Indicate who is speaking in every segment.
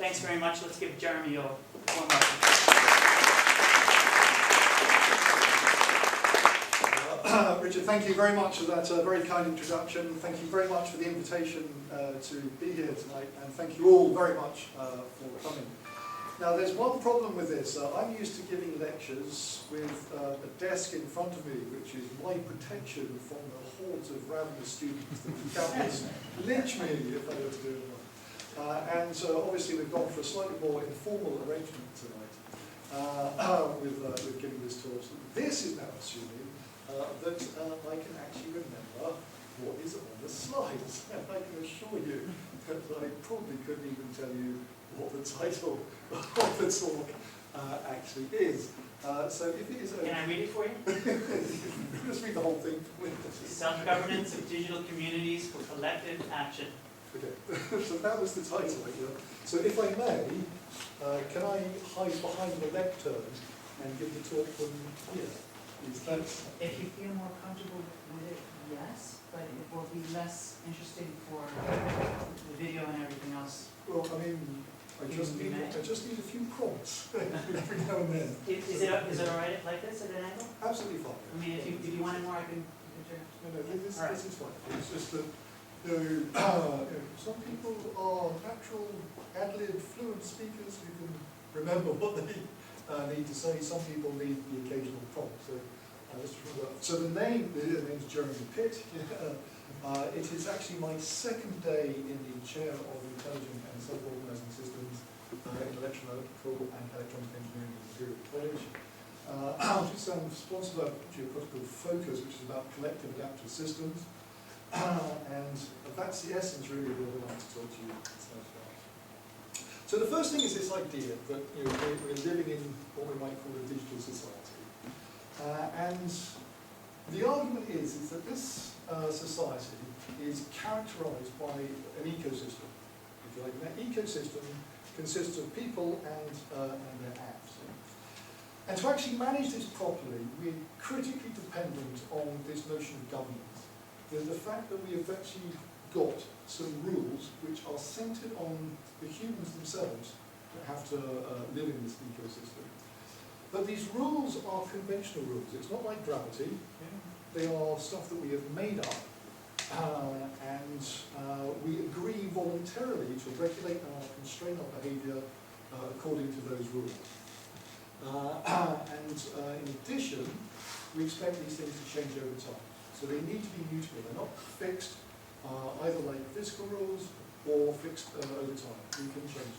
Speaker 1: Thanks very much. Let's give Jeremy a warm welcome.
Speaker 2: Richard, thank you very much for that very kind introduction. Thank you very much for the invitation to be here tonight, and thank you all very much for coming. Now, there's one problem with this. I'm used to giving lectures with a desk in front of me, which is my protection from the hordes of ravenous students that would countless lynch me if I were to do it. And so obviously we've gone for a slightly more informal arrangement tonight with giving this talk. So this is now assuming that I can actually remember what is on the slides. And I can assure you that I probably couldn't even tell you what the title of the talk actually is. So if it is
Speaker 1: Can I read it for you?
Speaker 2: just read the whole thing.
Speaker 1: Self-governance of digital communities for collective action.
Speaker 2: Okay, so that was the title. So if I may, can I hide behind the lectern and give the talk from here?
Speaker 3: If you feel more comfortable with it, yes, but it will be less interesting for the video and everything else.
Speaker 2: Well, I mean, I just need a few prompts every now and then.
Speaker 1: Is it all right like this at an angle?
Speaker 2: Absolutely fine.
Speaker 1: I mean, if you wanted more, I can turn.
Speaker 2: No, this is fine. It's just that some people are natural ad-lib fluent speakers who can remember what they need to say. Some people need the occasional prompt. So the name is Jeremy Pitt. It is actually my second day in the chair of Intelligent and Self-Organizing Systems in Electrical and Electronic Engineering at Imperial College. Which is sponsored by a geopolitical focus, which is about collective adaptive systems. And that's the essence really of what I'd like to talk to you about. So the first thing is this idea that we're living in what we might call a digital society. And the argument is that this society is characterized by an ecosystem. If you like, and that ecosystem consists of people and their apps. And to actually manage this properly, we're critically dependent on this notion of governance. The fact that we have actually got some rules which are centered on the humans themselves that have to live in this ecosystem. But these rules are conventional rules. It's not like gravity. They are stuff that we have made up, and we agree voluntarily to regulate and constrain our behavior according to those rules. In addition, we expect these things to change over time. So they need to be mutable. They're not fixed, either like physical rules or fixed over time. We can change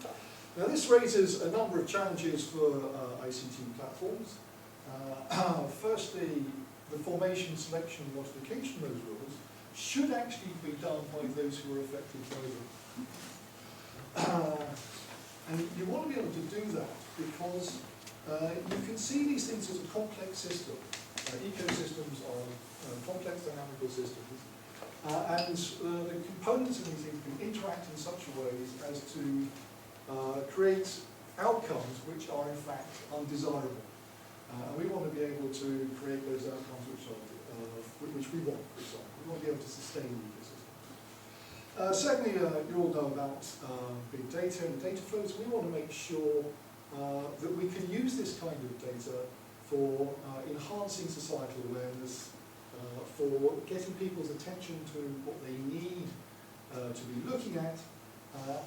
Speaker 2: them. Now this raises a number of challenges for ICT platforms. Firstly, the formation, selection, and modification of those rules should actually be done by those who are affected by them. And you want to be able to do that because you can see these things as a complex system. Ecosystems are complex dynamical systems, and the components of these things can interact in such a way as to create outcomes which are in fact undesirable. And we want to be able to create those outcomes which we want, for example. We want to be able to sustain the ecosystem. Secondly, you all know about big data and data flows. We want to make sure that we can use this kind of data for enhancing societal awareness, for getting people's attention to what they need to be looking at,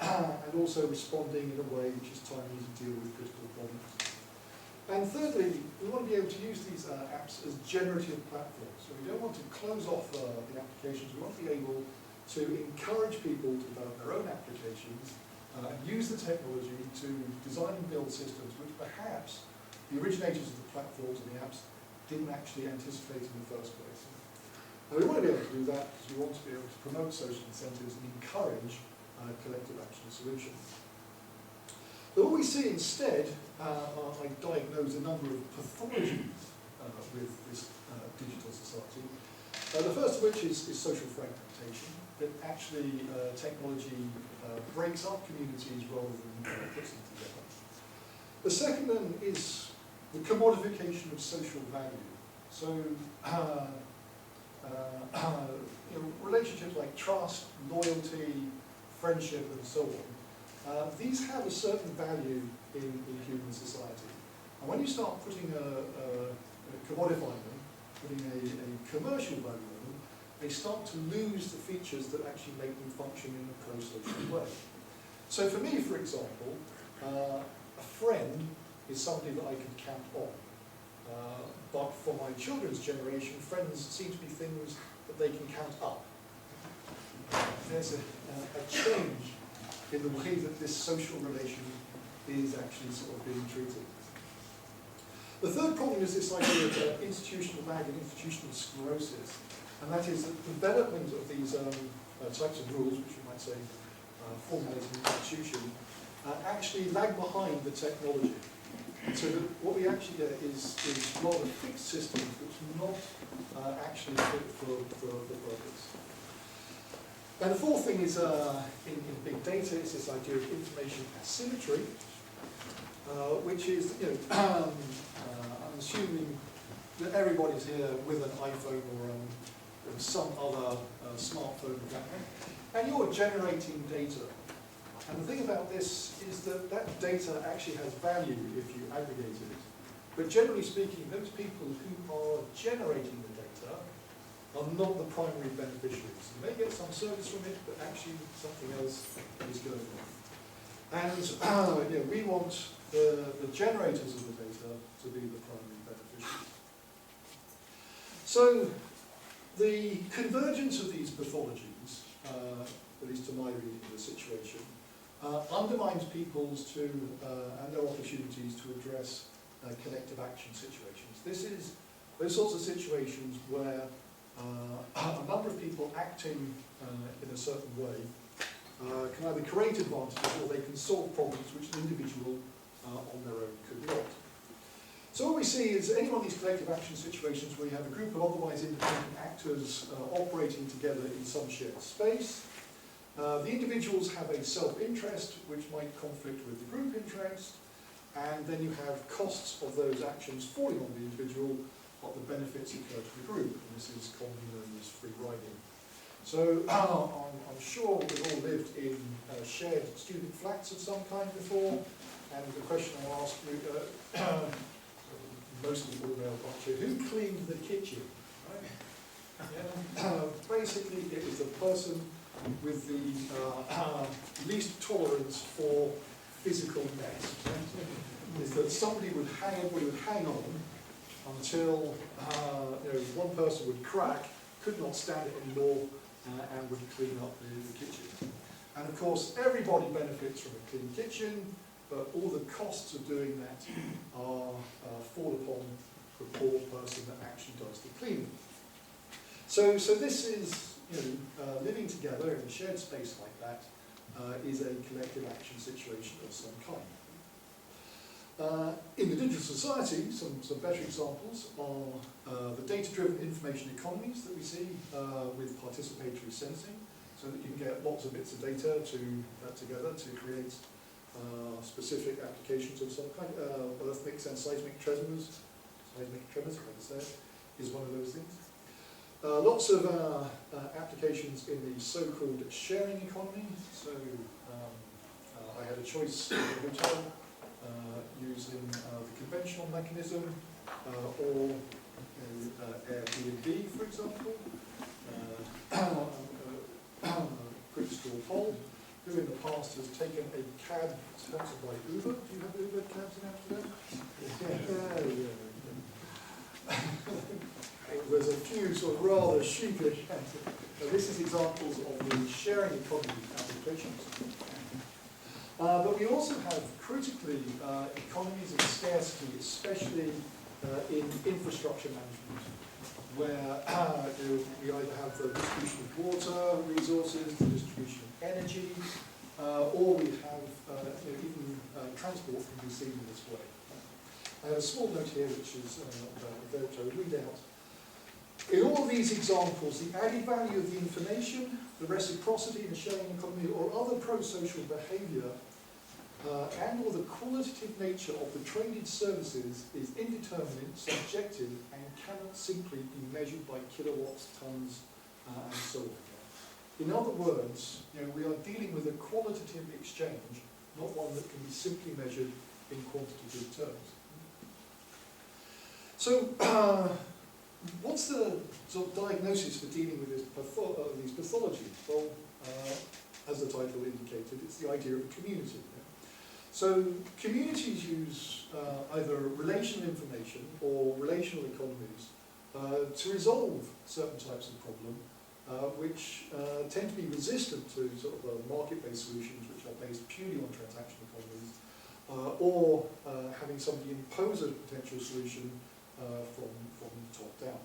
Speaker 2: and also responding in a way which is timely to deal with critical problems. And thirdly, we want to be able to use these apps as generative platforms. So we don't want to close off the applications. We want to be able to encourage people to develop their own applications and use the technology to design and build systems which perhaps the originators of the platforms and the apps didn't actually anticipate in the first place. Now we want to be able to do that because we want to be able to promote social incentives and encourage collective action solutions. But what we see instead, I diagnose a number of pathologies with this digital society. The first of which is social fragmentation, that actually technology breaks up communities rather than puts them together. The second then is the commodification of social value. So relationships like trust, loyalty, friendship, and so on these have a certain value in human society. And when you start putting commodifying them, putting a commercial value on them, they start to lose the features that actually make them function in a pro-social way. So for me, for example, a friend is somebody that I can count on. But for my children's generation, friends seem to be things that they can count up. There's a change in the way that this social relation is actually sort of being treated. The third problem is this idea of institutional lag and institutional sclerosis, and that is that the development of these types of rules, which you might say formulating an institution, actually lag behind the technology. So that what we actually get is rather fixed systems which are not actually fit for purpose. And the fourth thing is in big data is this idea of information asymmetry, which is, I'm assuming that everybody's here with an iPhone or some other smartphone of that kind, and you're generating data. And the thing about this is that that data actually has value if you aggregate it. But generally speaking, those people who are generating the data are not the primary beneficiaries. You may get some service from it, but actually something else is going on. And we want the generators of the data to be the primary beneficiaries. So the convergence of these pathologies, at least to my reading of the situation, undermines people's and their opportunities to address collective action situations. This is those sorts of situations where a number of people acting in a certain way can either create advantages or they can solve problems which an individual on their own could not. So what we see is any one of these collective action situations where you have a group of otherwise independent actors operating together in some shared space. The individuals have a self-interest which might conflict with the group interest, and then you have costs of those actions falling on the individual, but the benefits occur to the group, and this is commonly known as free riding. So I'm sure we've all lived in shared student flats of some kind before, and the question I'll ask you, most of the all-male bunch here, who cleaned the kitchen? Right? Yeah. Basically, it was the person with the least tolerance for physical mess. Is that somebody would hang on until one person would crack, could not stand it anymore, and would clean up the kitchen. And of course, everybody benefits from a clean kitchen, but all the costs of doing that fall upon the poor person that actually does the cleaning. So this is, living together in a shared space like that is a collective action situation of some kind. In the digital society, some better examples are the data-driven information economies that we see with participatory sensing, so that you can get lots of bits of data together to create specific applications of some kind. Earthquakes and seismic tremors, if I can say it, is one of those things. Lots of applications in the so-called sharing economy. So I had a choice in a hotel using the conventional mechanism or Airbnb, for example. Quick straw poll. Who in the past has taken a cab sponsored by Uber? Do you have Uber cabs in Amsterdam? Yeah. There's a few sort of rather sheepish answers. This is examples of the sharing economy applications. But we also have critically economies of scarcity, especially in infrastructure management, where we either have the distribution of water resources, the distribution of energy, or we have even transport can be seen in this way. I have a small note here which is that I will read out. In all of these examples, the added value of the information, the reciprocity in the sharing economy, or other pro-social behaviour, and or the qualitative nature of the traded services is indeterminate, subjective, and cannot simply be measured by kilowatts, tonnes, and so on. In other words, we are dealing with a qualitative exchange not one that can be simply measured in quantitative terms. So, what's the sort of diagnosis for dealing with these pathologies? Well, as the title indicated, it's the idea of a community. So communities use either relational information or relational economies to resolve certain types of problem, which tend to be resistant to sort of market-based solutions which are based purely on transaction economies, or having somebody impose a potential solution from the top down.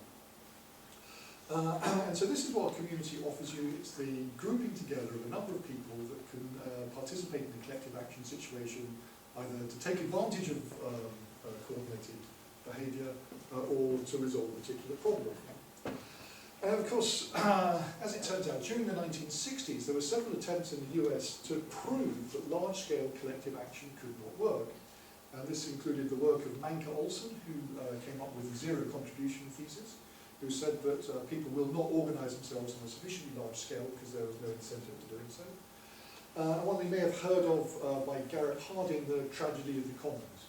Speaker 2: And so this is what a community offers you. It's the grouping together of a number of people that can participate in a collective action situation, either to take advantage of coordinated behaviour or to resolve a particular problem. And of course, as it turns out, during the 1960s, there were several attempts in the US to prove that large-scale collective action could not work. And this included the work of Manke Olsen, who came up with the zero contribution thesis, who said that people will not organise themselves on a sufficiently large scale because there was no incentive to doing so. One you may have heard of by Garrett Harding, the tragedy of the commons,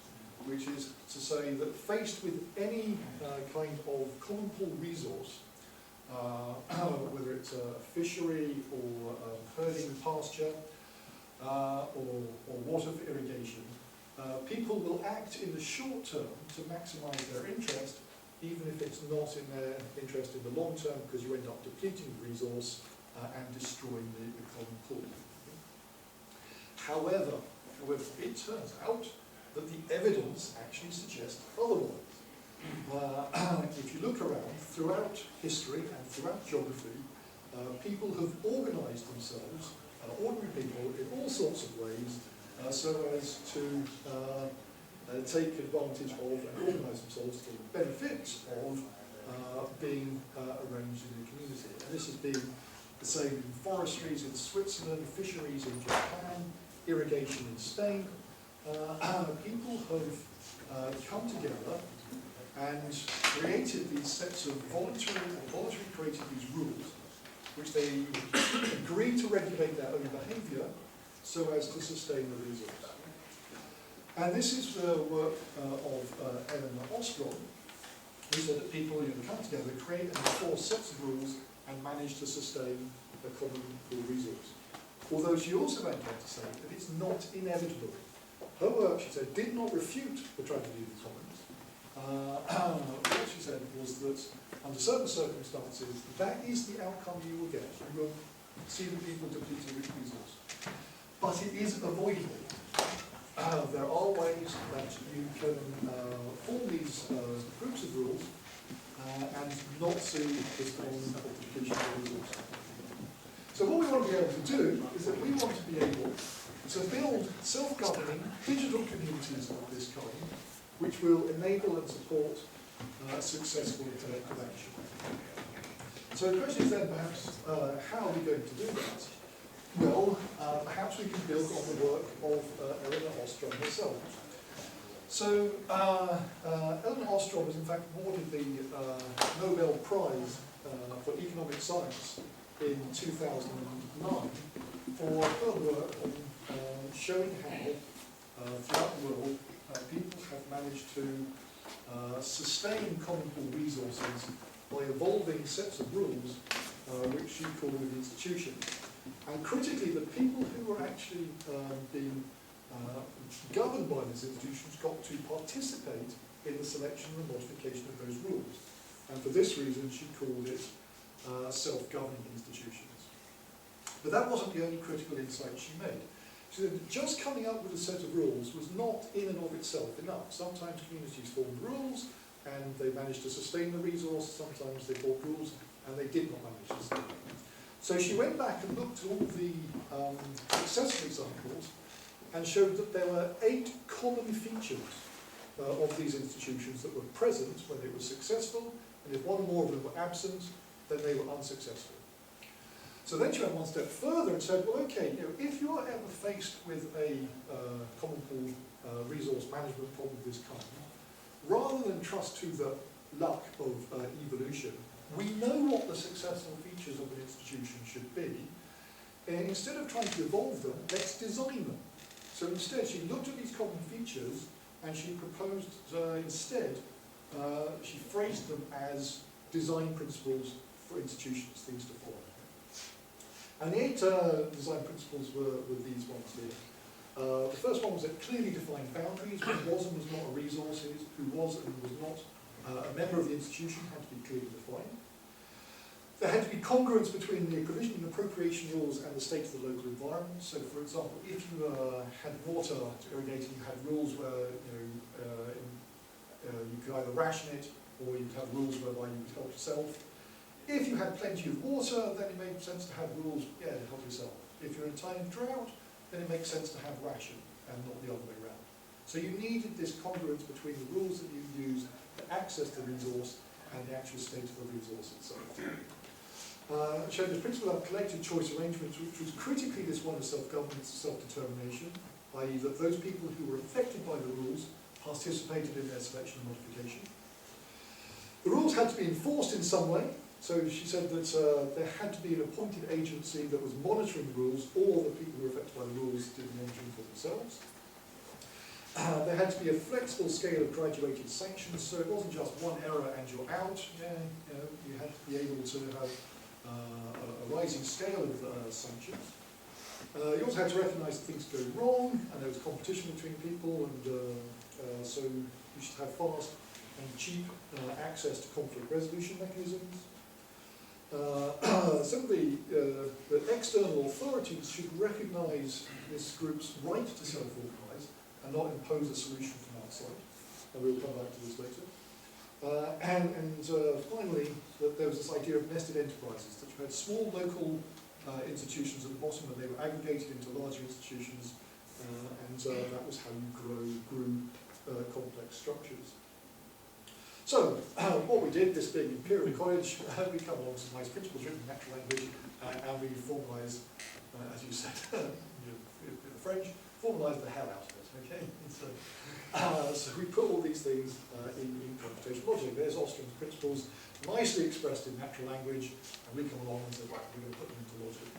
Speaker 2: which is to say that faced with any kind of common pool resource, whether it's a fishery or herding pasture or water for irrigation, people will act in the short term to maximise their interest, even if it's not in their interest in the long term, because you end up depleting the resource and destroying the common pool. However, it turns out that the evidence actually suggests otherwise. If you look around, throughout history and throughout geography, people have organised themselves, ordinary people, in all sorts of ways, so as to take advantage of and organise themselves for the benefits of being arranged in a community. And this has been the same in forestries in Switzerland, fisheries in Japan, irrigation in Spain. People have come together and created these sets of voluntarily created these rules, which they agree to regulate their own behaviour so as to sustain the resource. And this is the work of Eleanor Ostrom, who said that people come together, create and enforce sets of rules and manage to sustain a common pool resource. Although she also went on to say that it's not inevitable. Her work, she said, did not refute the tragedy of the commons. What she said was that under certain circumstances, that is the outcome you will get. You will see the people depleting rich resource. But it is avoidable. There are ways that you can form these groups of rules and not see this kind of depletion of resource. So what we want to be able to do is that we want to be able to build self-governing digital communities of this kind, which will enable and support successful collective action. So the question is then perhaps, how are we going to do that? Well, perhaps we can build on the work of Eleanor Ostrom herself. So Eleanor Ostrom was in fact awarded the Nobel Prize for Economic Science in 2009 for her work on showing how throughout the world people have managed to sustain common pool resources by evolving sets of rules which she called institutions. And critically, the people who were actually being governed by these institutions got to participate in the selection and modification of those rules. And for this reason, she called it self-governing institutions. But that wasn't the only critical insight she made. She said that just coming up with a set of rules was not in and of itself enough. Sometimes communities formed rules and they managed to sustain the resource, sometimes they formed rules and they did not manage to sustain it. So she went back and looked at all the successful examples and showed that there were 8 common features of these institutions that were present when they were successful, and if one or more of them were absent, then they were unsuccessful. So then she went one step further and said, well, okay, if you are ever faced with a common pool resource management problem of this kind, rather than trust to the luck of evolution, we know what the successful features of an institution should be, and instead of trying to evolve them, let's design them. So instead, she looked at these common features and she proposed instead, she phrased them as design principles for institutions, things to follow. And the 8 design principles were these ones here. The first one was that clearly defined boundaries, who was and was not a resource, who was and was not a member of the institution had to be clearly defined. There had to be congruence between the provision and appropriation rules and the state of the local environment. So, for example, if you had water to irrigate, you had rules where you could either ration it or you'd have rules whereby you would help yourself. If you had plenty of water, then it made sense to have rules, to help yourself. If you're in a time of drought, then it makes sense to have ration and not the other way around. So you needed this congruence between the rules that you use to access the resource and the actual state of the resource itself. Showed the principle of collective choice arrangements, which was critically this one of self-governance and self-determination, i.e. that those people who were affected by the rules participated in their selection and modification. The rules had to be enforced in some way, so she said that there had to be an appointed agency that was monitoring the rules, or the people who were affected by the rules did the monitoring for themselves. There had to be a flexible scale of graduated sanctions, so it wasn't just one error and you're out. You had to be able to have a rising scale of sanctions. You also had to recognise that things go wrong, and there was competition between people, and so you should have fast and cheap access to conflict resolution mechanisms. Some of the external authorities should recognise this group's right to self-organise and not impose a solution from outside. And we'll come back to this later. Finally, that there was this idea of nested enterprises, that you had small local institutions at the bottom, and they were aggregated into larger institutions, and that was how you grew complex structures. So, what we did, this being Imperial College, we come along with some nice principles written in natural language, and we formalised, as you said, in the French, formalised the hell out of it, okay? So we put all these things in computation logic. There's Ostram's principles, nicely expressed in natural language, and we come along and say, right, we're going to put them into logic.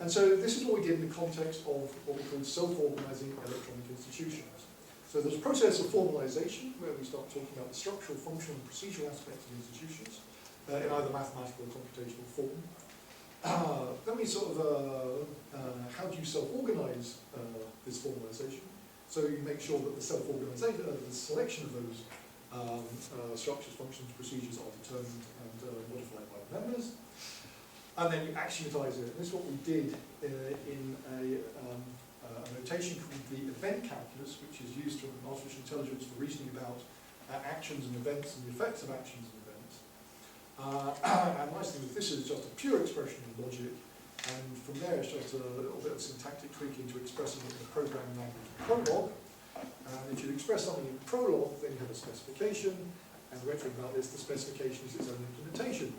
Speaker 2: And so this is what we did in the context of what we call self-organising electronic institutions. So there's a process of formalisation, where we start talking about the structural, functional, and procedural aspects of institutions, in either mathematical or computational form. Then we sort of, how do you self-organise this formalisation? So you make sure that the self-organisation, the selection of those structures, functions, procedures are determined and modified by the members. And then you axiomatize it. And this is what we did in a notation called the event calculus, which is used from artificial intelligence for reasoning about actions and events and the effects of actions and events. And the nice thing is this is just a pure expression of logic, and from there it's just a little bit of syntactic tweaking to express it in the programming language Prolog. And if you express something in Prolog, then you have a specification, and the great thing about this, the specification is its own implementation.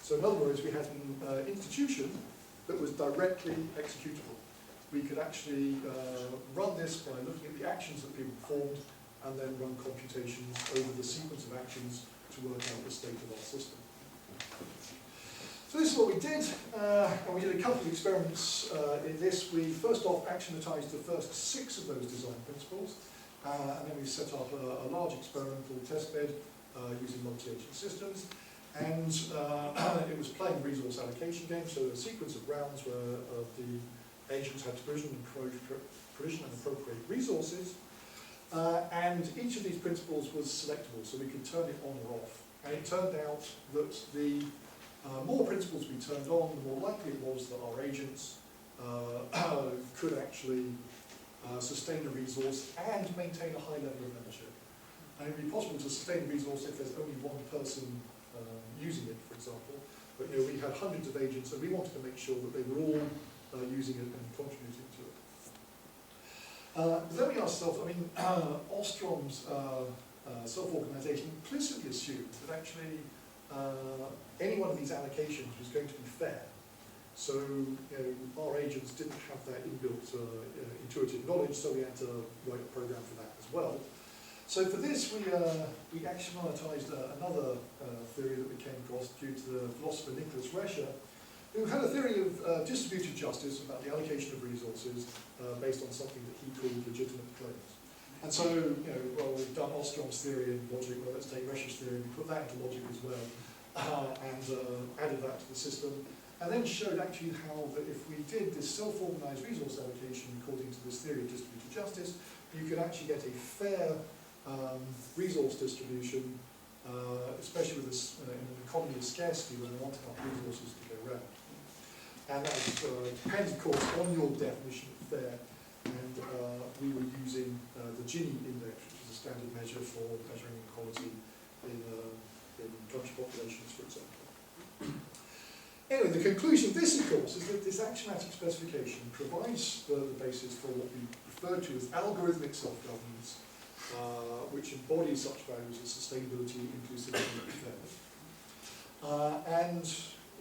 Speaker 2: So in other words, we had an institution that was directly executable. We could actually run this by looking at the actions that people performed, and then run computations over the sequence of actions to work out the state of our system. So this is what we did, and we did a couple of experiments in this. We first off axiomatized the first 6 of those design principles, and then we set up a large experimental testbed using multi-agent systems, and it was playing resource allocation game, so a sequence of rounds where the agents had to provision and appropriate resources, and each of these principles was selectable, so we could turn it on or off. And it turned out that the more principles we turned on, the more likely it was that our agents could actually sustain a resource and maintain a high level of membership. And it would be possible to sustain a resource if there's only one person using it, for example. But we had hundreds of agents, and we wanted to make sure that they were all using it and contributing to it. Then we asked ourselves, Ostrom's self-organisation implicitly assumed that actually any one of these allocations was going to be fair. So our agents didn't have that inbuilt intuitive knowledge, so we had to write a program for that as well. So for this, we axiomatized another theory that we came across due to the philosopher Nicholas Rescher, who had a theory of distributed justice about the allocation of resources based on something that he called legitimate claims. And so, you know, well, we've done Ostrom's theory in logic, well, let's take Resch's theory, we put that into logic as well, and added that to the system, and then showed actually how that if we did this self-organized resource allocation according to this theory of distributed justice, you could actually get a fair resource distribution, especially with this, in an economy of scarcity when there aren't enough resources to go around. And that depends, of course, on your definition of fair. And we were using the Gini index, which is a standard measure for measuring inequality in country populations, for example. Anyway, the conclusion of this, of course, is that this axiomatic specification provides the basis for what we refer to as algorithmic self-governance, which embodies such values as sustainability, inclusivity, and fairness. And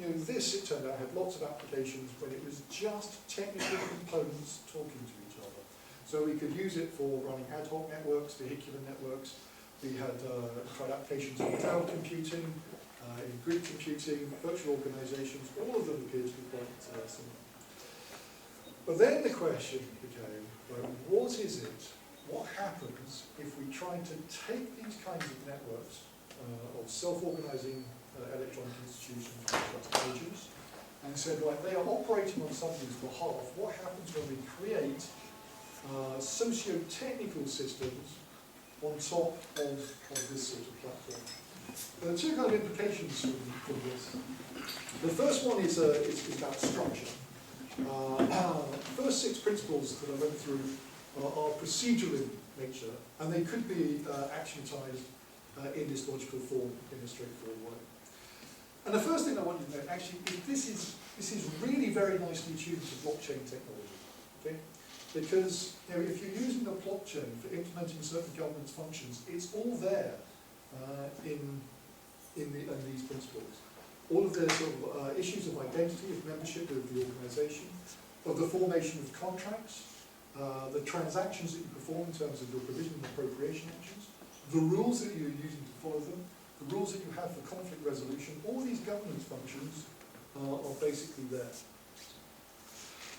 Speaker 2: you know, this, it turned out, had lots of applications when it was just technical components talking to each other. So we could use it for running ad hoc networks, vehicular networks. We had tried applications in cloud computing, in grid computing, virtual organizations. All of them appeared to be quite similar. But then the question became, well, what is it? What happens if we try to take these kinds of networks of self-organizing electronic institutions like trust agents and said, right, they are operating on somebody's behalf. What happens when we create socio-technical systems on top of this sort of platform? There are two kind of implications from this. The first one is about structure. The first 6 principles that I went through are procedural in nature, and they could be axiomatized in this logical form in a straightforward way. And the first thing I want you to know, actually, is this is really very nicely tuned to blockchain technology. Okay? Because you know, if you're using the blockchain for implementing certain governance functions, it's all there in these principles. All of the sort of issues of identity, of membership of the organisation, of the formation of contracts, the transactions that you perform in terms of your provision and appropriation actions, the rules that you're using to follow them, the rules that you have for conflict resolution, all these governance functions are basically there.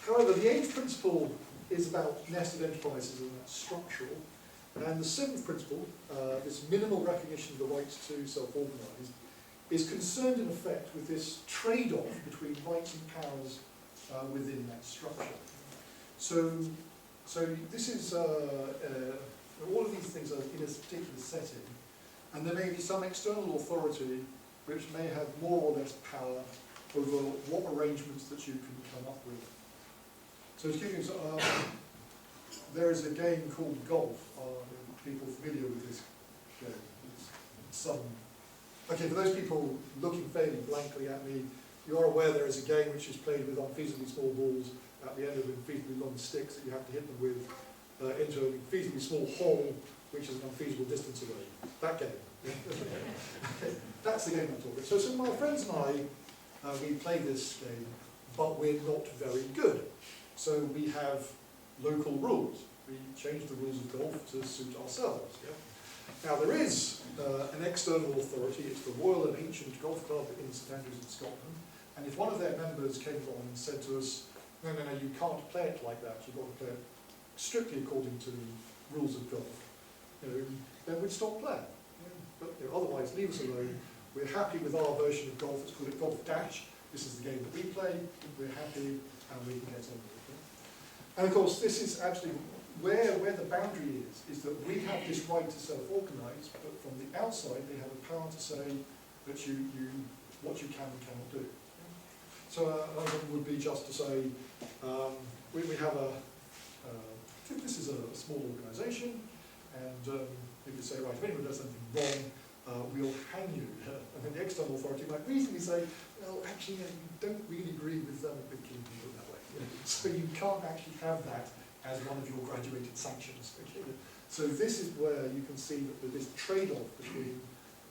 Speaker 2: However, the 8th principle is about nested enterprises and that's structural. And the 7th principle, this minimal recognition of the rights to self-organize, is concerned in effect with this trade-off between rights and powers within that structure. So this is, all of these things are in a particular setting, and there may be some external authority which may have more or less power over what arrangements that you can come up with. So to give you, there is a game called golf. Are people familiar with this game? Okay, for those people looking fairly blankly at me, you are aware there is a game which is played with unfeasibly small balls at the end of unfeasibly long sticks that you have to hit them with into an unfeasibly small hole, which is an unfeasible distance away. That game. That's the game I'm talking about. So my friends and I, we play this game, but we're not very good. So we have local rules. We change the rules of golf to suit ourselves. Yeah? Now there is an external authority. It's the Royal and Ancient Golf Club in St Andrews in Scotland. And if one of their members came along and said to us, no, you can't play it like that. You've got to play it strictly according to the rules of golf. Then we'd stop playing. But otherwise, leave us alone. We're happy with our version of golf. It's called it Golf Dash. This is the game that we play. We're happy, and we can get on with it. And of course, this is actually where the boundary is that we have this right to self-organise, but from the outside, they have the power to say that what you can and cannot do. So another one would be just to say, we have this is a small organisation, and if you say, right, if anyone does something wrong, we'll hang you. And then the external authority might reasonably say, well, actually, you don't really agree with keeping it that way. So you can't actually have that as one of your graduated sanctions. Okay? So this is where you can see that this trade-off between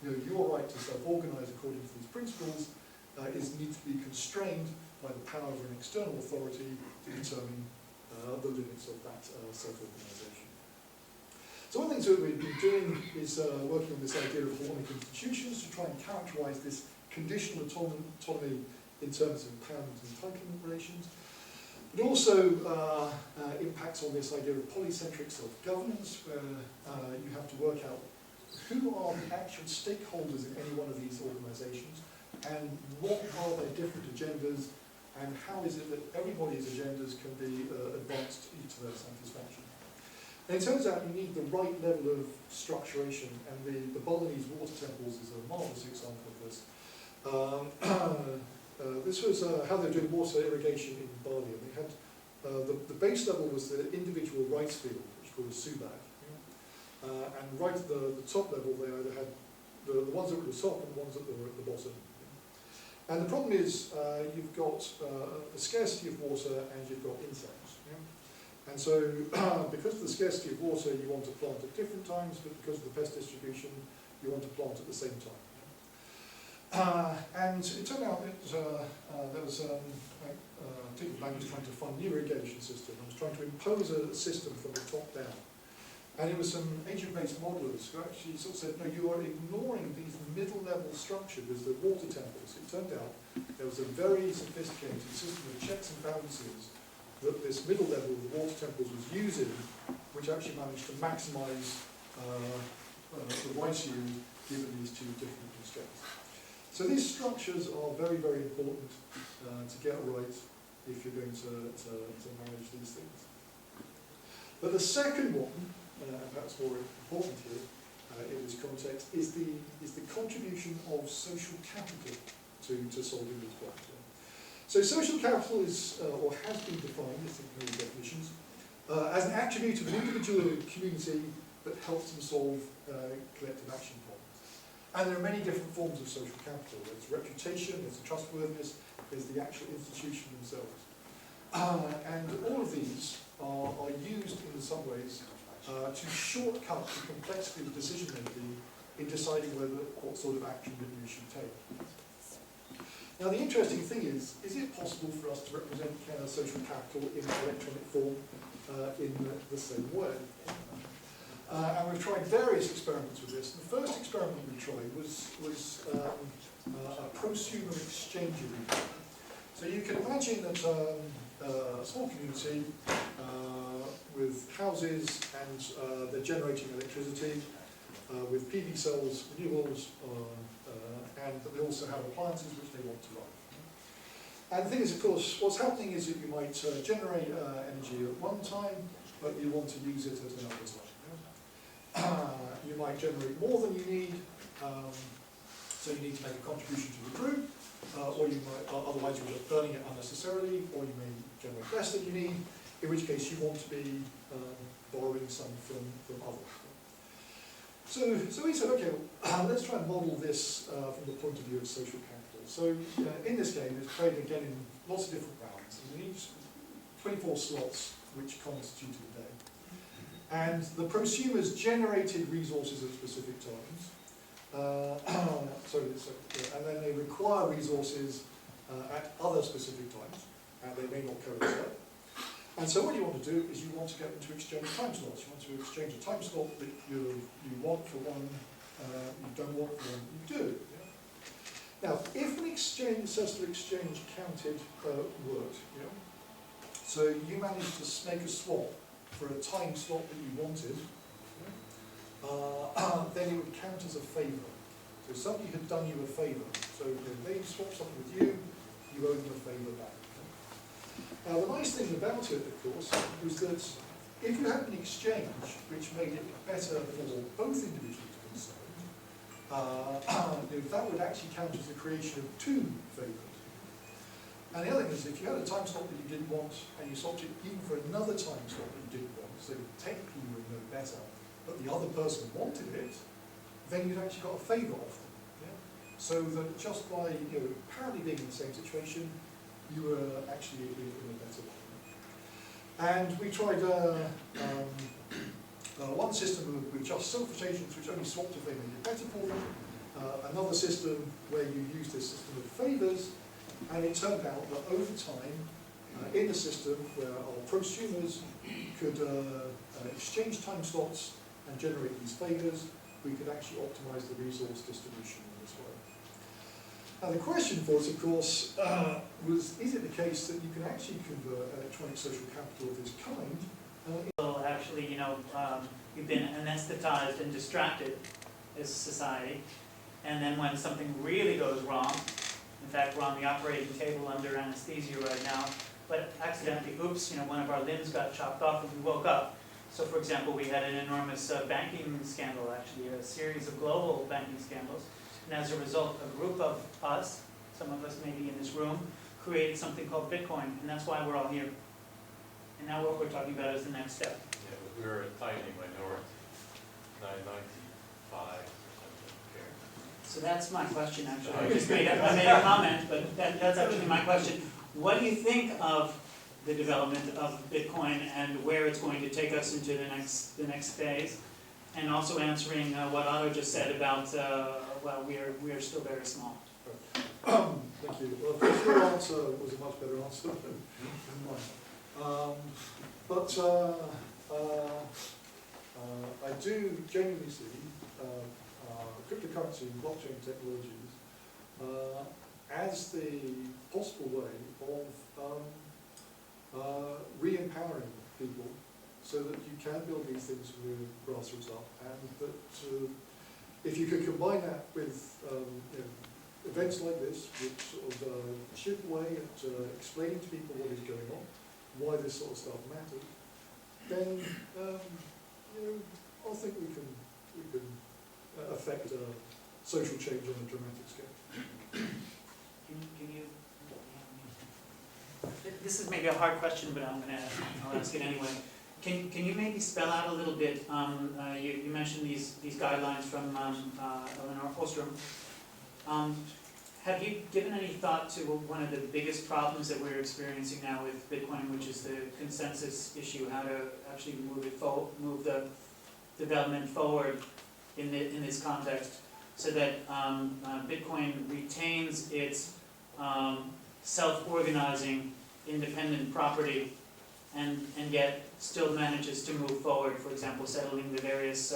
Speaker 2: your right to self-organise according to these principles needs to be constrained by the power of an external authority to determine the limits of that self-organisation. So one of the things that we've been doing is working on this idea of harmonic institutions to try and characterise this conditional autonomy in terms of empowerment and entitlement relations. It also impacts on this idea of polycentric self-governance, where you have to work out who are the actual stakeholders in any one of these organisations, and what are their different agendas, and how is it that everybody's agendas can be advanced to their satisfaction. And it turns out you need the right level of structuration, and the Balinese water temples is a marvellous example of this. This was how they were doing water irrigation in Balie, and they had the base level was the individual rice field, which is called a subag, and right at the top level they either had the ones that were at the top and the ones that were at the bottom. And the problem is you've got a scarcity of water and you've got insects. And so because of the scarcity of water you want to plant at different times, but because of the pest distribution you want to plant at the same time. And it turned out that there was Blank was trying to fund new irrigation system and was trying to impose a system from the top down. And it was some agent-based modelers who actually sort of said, no, you are ignoring these middle-level structures as the water temples. It turned out there was a very sophisticated system of checks and balances that this middle level of the water temples was using, which actually managed to maximise the rice yield given these two different constraints. So these structures are very, very important to get right if you're going to manage these things. But the second one, and perhaps more important here in this context, is the contribution of social capital to solving these problems. So social capital is, or has been defined, I think many definitions, as an attribute of an individual or community that helps them solve collective action problems. And there are many different forms of social capital. There's reputation, there's the trustworthiness, there's the actual institution themselves. And all of these are used in some ways to shortcut the complexity of decision making in deciding what sort of action that you should take. Now the interesting thing is it possible for us to represent social capital in electronic form in the same way? And we've tried various experiments with this. The first experiment we tried was a Prosumer Exchanger. So you can imagine that a small community with houses and they're generating electricity with PV cells, renewables, and they also have appliances which they want to run. And the thing is, of course, what's happening is that you might generate energy at one time, but you want to use it at another time. You might generate more than you need, so you need to make a contribution to the group, or you might, otherwise you're just burning it unnecessarily, or you may generate less than you need, in which case you want to be borrowing some from others. So we said, okay, let's try and model this from the point of view of social capital. So in this game, it's played again in lots of different rounds. And in each 24 slots, which constitute a day. And the prosumers generated resources at specific times. And then they require resources at other specific times, and they may not coincide. And so what you want to do is you want to get them to exchange time slots. You want to exchange a time slot that you want for one, you don't want for one, you do. Yeah? Now, if an successful exchange counted worked, yeah? So you managed to make a swap for a time slot that you wanted, yeah? Then it would count as a favour. So somebody had done you a favour. So if they swapped something with you, you owe them a favour back. Now the nice thing about it, of course, was that if you had an exchange which made it better for both individuals concerned, that would actually count as the creation of two favours. And the other thing is, if you had a time slot that you didn't want, and you swapped it even for another time slot that you didn't want, so technically you would know better, but the other person wanted it, then you'd actually got a favour off them. Yeah? So that just by apparently being in the same situation, you were actually in a better way. And we tried one system with just selfish agents which only swapped if they made it better for them, another system where you used this system of favours, and it turned out that over time, in the system where our prosumers could exchange time slots and generate these favours, we could actually optimise the resource distribution in this way. And the question for us, of course, was, is it the case that you can actually convert electronic social capital of this kind?
Speaker 1: Well, actually, we've been anesthetized and distracted as a society. And then when something really goes wrong, in fact, we're on the operating table under anesthesia right now, but accidentally, oops, one of our limbs got chopped off and we woke up. So for example, we had an enormous banking scandal, actually, a series of global banking scandals. And as a result, a group of us, some of us maybe in this room, created something called Bitcoin, and that's why we're all here. And now what we're talking about is the next step.
Speaker 4: Yeah, but we're a tiny minority, 995 or something here.
Speaker 1: So that's my question, actually. I made a comment, but that's actually my question. What do you think of the development of Bitcoin and where it's going to take us into the next phase? And also answering what Otto just said about, well, we are still very small.
Speaker 2: Thank you. Well, of course, your answer was a much better answer than mine. I do genuinely see cryptocurrency and blockchain technologies as the possible way of re-empowering people so that you can build these things from the grassroots up, and that if you could combine that with events like this, which sort of chip away at explaining to people what is going on, why this sort of stuff matters, then I think we can affect social change on a dramatic scale.
Speaker 1: This is maybe a hard question, but I'll ask it anyway. Can you maybe spell out a little bit? You mentioned these guidelines from Eleanor Ostrom. Have you given any thought to one of the biggest problems that we're experiencing now with Bitcoin, which is the consensus issue, how to actually move the development forward in this context, so that Bitcoin retains its self-organizing, independent property, and yet still manages to move forward? For example, settling the various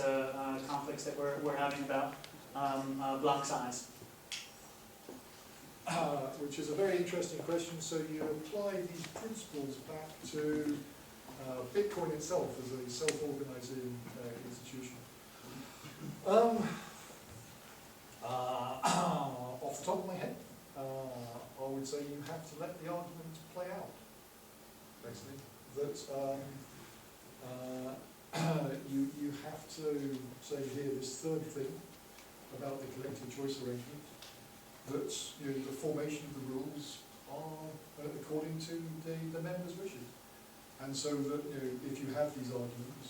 Speaker 1: conflicts that we're having about block size.
Speaker 2: Which is a very interesting question. So you apply these principles back to Bitcoin itself as a self-organizing institution. Off the top of my head, I would say you have to let the argument play out, basically. That you have to say here this third thing about the collective choice arrangement, that the formation of the rules are according to the members' wishes. And so that if you have these arguments,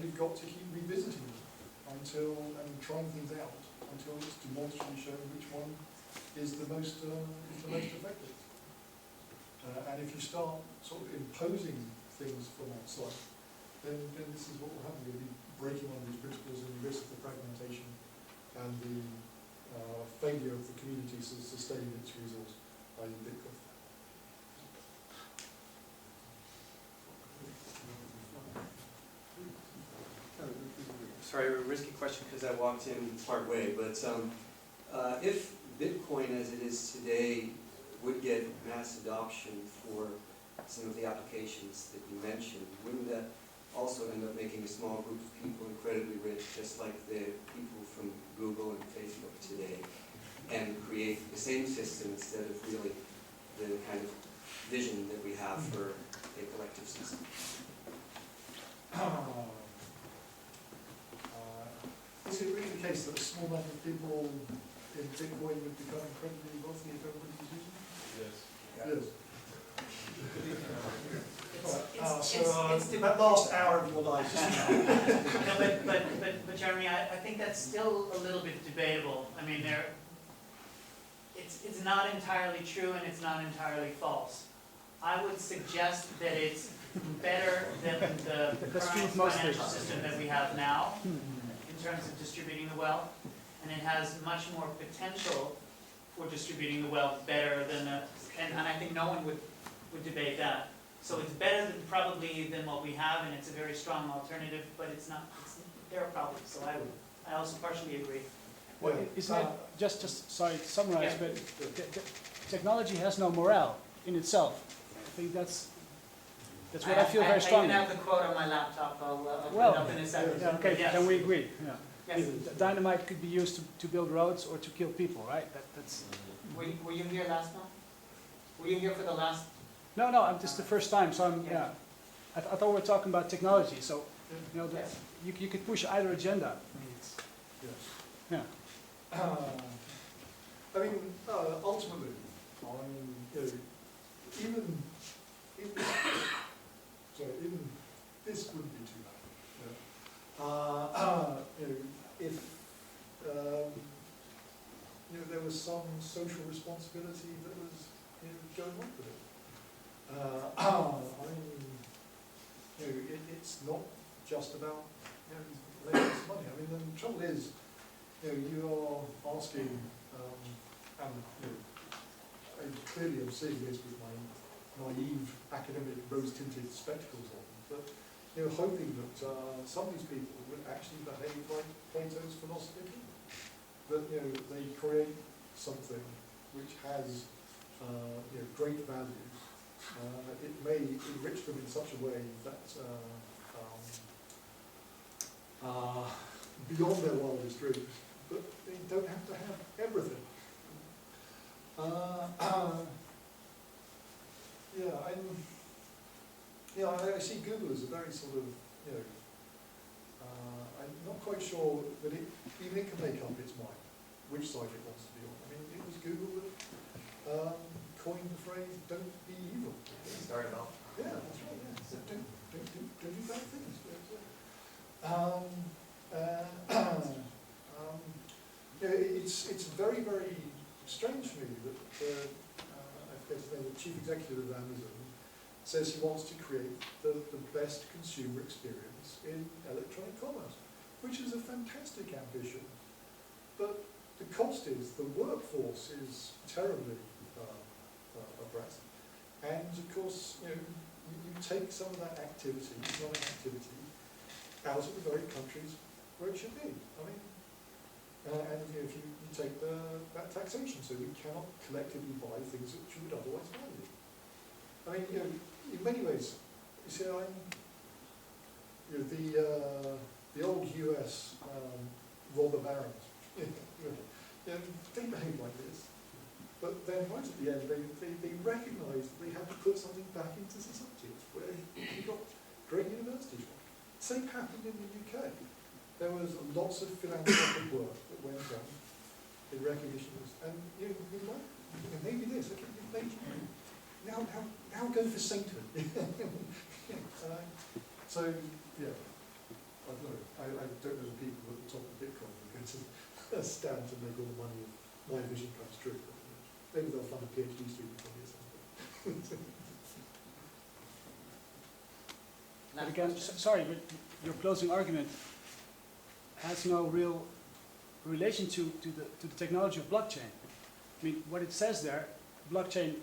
Speaker 2: you've got to keep revisiting them and trying things out until it's demonstrably shown which one is the most effective. And if you start sort of imposing things from outside, then this is what will happen. You'll be breaking one of these principles, and you risk the fragmentation and the failure of the community to sustain its resource, i.e. Bitcoin.
Speaker 5: Sorry, a risky question because I walked in part way, but if Bitcoin as it is today would get mass adoption for some of the applications that you mentioned, wouldn't that also end up making a small group of people incredibly rich, just like the people from Google and Facebook today, and create the same system instead of really the kind of vision that we have for a collective system?
Speaker 2: Is it really the case that a small number of people in Bitcoin would become incredibly wealthy if everybody was using it?
Speaker 4: Yes.
Speaker 2: Yes. That last hour of your life.
Speaker 1: No, but Jeremy, I think that's still a little bit debatable. I mean, it's not entirely true and it's not entirely false. I would suggest that it's better than the current financial system that we have now in terms of distributing the wealth, and it has much more potential for distributing the wealth better than and I think no one would debate that. So it's better than what we have, and it's a very strong alternative, but there are problems, so I also partially agree.
Speaker 6: Well,
Speaker 2: Yeah.
Speaker 6: isn't it, sorry to summarize,
Speaker 1: Yeah.
Speaker 6: but technology has no morale in itself. I think that's what I feel very
Speaker 1: I
Speaker 6: strongly.
Speaker 1: even have the quote on my laptop, I'll put it
Speaker 6: Well,
Speaker 1: up in a second.
Speaker 6: Yeah, okay,
Speaker 1: Yes.
Speaker 6: then we agree, yeah.
Speaker 1: Yes.
Speaker 6: Dynamite could be used to build roads or to kill people, right? That's
Speaker 1: Were you here last month? Were you here for the last?
Speaker 6: no, I'm just the first time, so I'm,
Speaker 1: Yeah.
Speaker 6: I thought we were talking about technology, so, you know,
Speaker 1: Yes.
Speaker 6: you could push either agenda. I mean, it's,
Speaker 2: Yes.
Speaker 6: yeah.
Speaker 2: I mean, ultimately, you know, even this wouldn't be too bad. You know, if there was some social responsibility that was going on with it. It's not just about making money. I mean, the trouble is, you are asking, I clearly am seeing this with my naive academic rose-tinted spectacles on, but hoping that some of these people would actually behave like Plato's philosophy, that they create something which has great value. It may enrich them in such a way that beyond their wildest dreams, but they don't have to have everything. I see Google as a very sort of, I'm not quite sure that even it can make up its mind which side it wants to be on. I mean, it was Google that coined the phrase, don't be evil.
Speaker 5: Started off.
Speaker 2: Yeah, that's right, yeah. So don't do bad things. It's very, very strange for me that I forget his name, the chief executive of Amazon says he wants to create the best consumer experience in electronic commerce, which is a fantastic ambition. But the cost is the workforce is terribly oppressed. And of course, you take some of that activity, economic activity, out of the very countries where it should be. I mean, and if you take that taxation, so we cannot collectively buy things that you would otherwise value. I mean, in many ways, you see, the old US robber barons, they behave like this. But then right at the end, they recognise that they have to put something back into society. It's where you got great universities from. Same happened in the UK. There was lots of philanthropic work that went on in recognition of this. And maybe this, okay, maybe now go for sainthood. So yeah, I don't know. I don't know the people at the top of Bitcoin who are going to stand to make all the money if my vision comes true. Maybe they'll fund a PhD student from here somewhere.
Speaker 6: But again, sorry, but your closing argument has no real relation to the technology of blockchain. I mean, what it says there, blockchain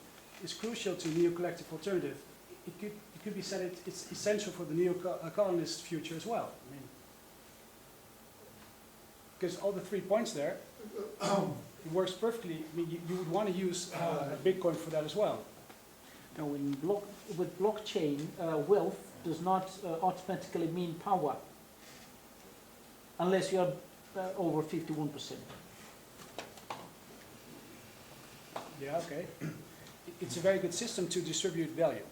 Speaker 6: is crucial to neo-collective alternative. It could be said it's essential for the neo-colonist future as well. I mean, because all the 3 points there, it works perfectly. I mean, you would want to use Bitcoin for that as well.
Speaker 7: Now, with blockchain, wealth does not automatically mean power, unless you're over 51%.
Speaker 6: Yeah, okay. It's a very good system to distribute value,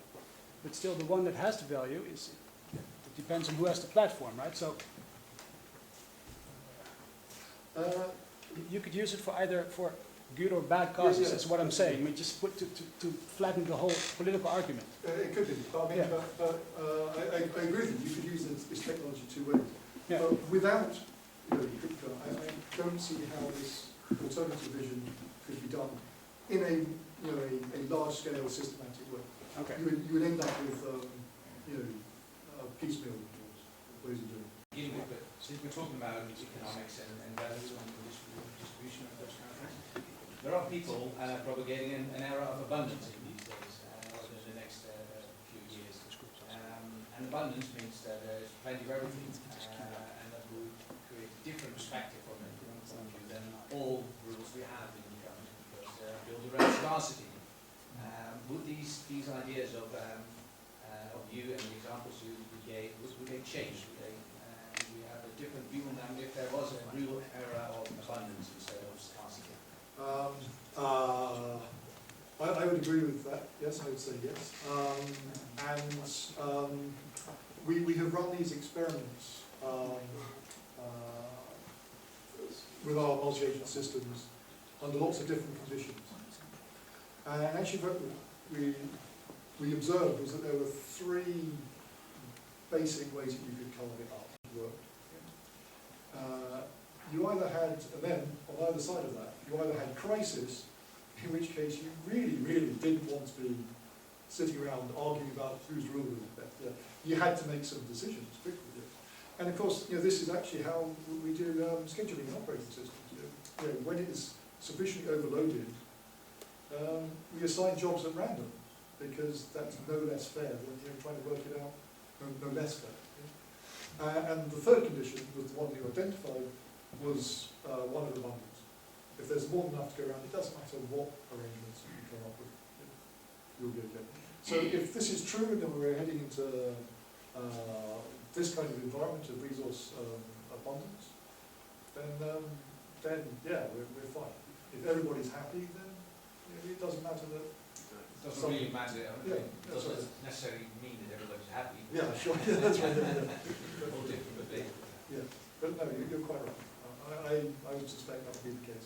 Speaker 6: but still the one that has the value it depends on who has the platform, right? So you could use it for either for good or bad causes. That's what I'm saying. I mean, just put to flatten the whole political argument.
Speaker 2: It could be, but I mean, I agree with you. You could use this technology two ways.
Speaker 6: Yeah.
Speaker 2: But without crypto, I don't see how this alternative vision could be done in a large-scale systematic way.
Speaker 6: Okay.
Speaker 2: You would end up with piecemeal ways of doing it.
Speaker 8: Begin with, but since we're talking about economics and values and distribution of those kind of things, there are people propagating an era of abundance in these days, also in the next few years. And abundance means that there's plenty of everything, and that will create a different perspective from an economic point of view than all rules we have in the economy, because build around scarcity. Would these ideas of you and the examples you gave, would they change? Would we have a different view on them if there was a real era of abundance instead of scarcity?
Speaker 2: I would agree with that, yes, I would say yes. We have run these experiments with our multi-agent systems under lots of different conditions. And actually what we observed was that there were three basic ways that you could carve it up to work. You either had, and then on either side of that, you either had crisis, in which case you really, really didn't want to be sitting around arguing about whose rule was better. You had to make some decisions quickly. And of course, this is actually how we do scheduling and operating systems. When it is sufficiently overloaded, we assign jobs at random, because that's no less fair than trying to work it out, no less fair. And the third condition was the one you identified, was one of abundance. If there's more than enough to go around, it doesn't matter what arrangements you come up with, you'll be okay. So if this is true, then we're heading into this kind of environment of resource abundance, then yeah, we're fine. If everybody's happy, then it doesn't matter that.
Speaker 8: It doesn't really matter.
Speaker 2: Yeah,
Speaker 8: It doesn't necessarily mean that everybody's happy.
Speaker 2: Yeah, sure. Yeah, that's right.
Speaker 8: All different, but they.
Speaker 2: Yeah, but no, you're quite right. I would suspect that would be the case.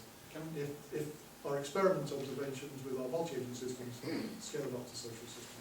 Speaker 2: If our experiment observations with our multi-agent systems scaled up to social systems.